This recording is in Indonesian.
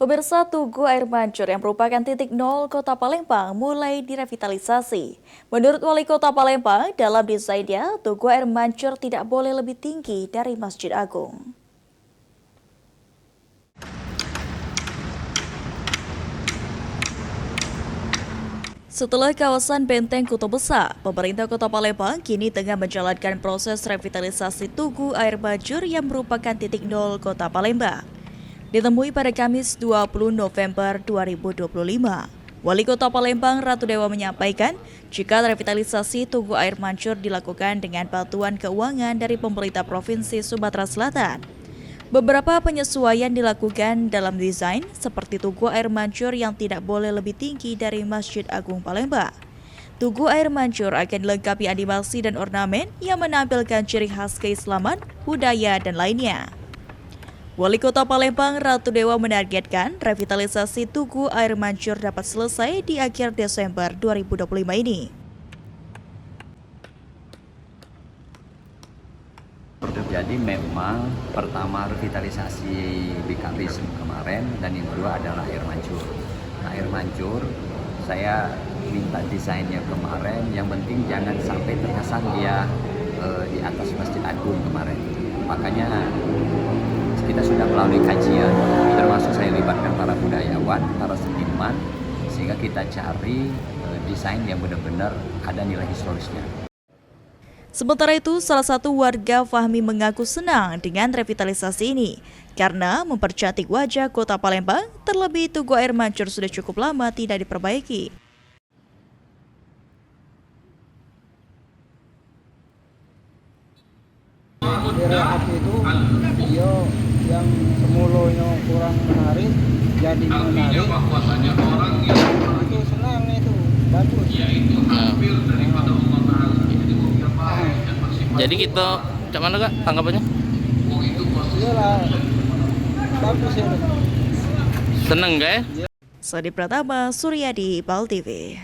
Pemirsa, Tugu Air Mancur yang merupakan titik nol Kota Palembang mulai direvitalisasi. Menurut Wali Kota Palembang, dalam desainnya, Tugu Air Mancur tidak boleh lebih tinggi dari Masjid Agung. Setelah kawasan Benteng Kota Besar, pemerintah Kota Palembang kini tengah menjalankan proses revitalisasi Tugu Air Mancur yang merupakan titik nol Kota Palembang. Ditemui pada Kamis 20 November 2025, Wali Kota Palembang Ratu Dewa menyampaikan jika revitalisasi Tugu Air Mancur dilakukan dengan bantuan keuangan dari pemerintah Provinsi Sumatera Selatan. Beberapa penyesuaian dilakukan dalam desain seperti Tugu Air Mancur yang tidak boleh lebih tinggi dari Masjid Agung Palembang. Tugu Air Mancur akan dilengkapi animasi dan ornamen yang menampilkan ciri khas keislaman, budaya, dan lainnya. Wali Kota Palembang Ratu Dewa menargetkan revitalisasi Tugu Air Mancur dapat selesai di akhir Desember 2025 ini. Jadi memang pertama revitalisasi BKP kemarin dan yang kedua adalah Air Mancur. Nah, Air Mancur saya minta desainnya kemarin, yang penting jangan sampai terkesan dia di atas Masjid Agung kemarin. Makanya kita sudah melalui kajian, termasuk saya libatkan para budayawan, para seniman, sehingga kita cari desain yang benar-benar ada nilai historisnya. Sementara itu, salah satu warga Fahmi mengaku senang dengan revitalisasi ini karena mempercantik wajah Kota Palembang, terlebih Tugu Air Mancur sudah cukup lama tidak diperbaiki. Di itu video yang semulanya kurang menarik jadi menarik. Itu senang itu, bagus. Jadi kita mana kak tanggapannya? Iyalah, bagus ya. Seneng gak ya? Sadi Pratama, Suryadi, Bal TV.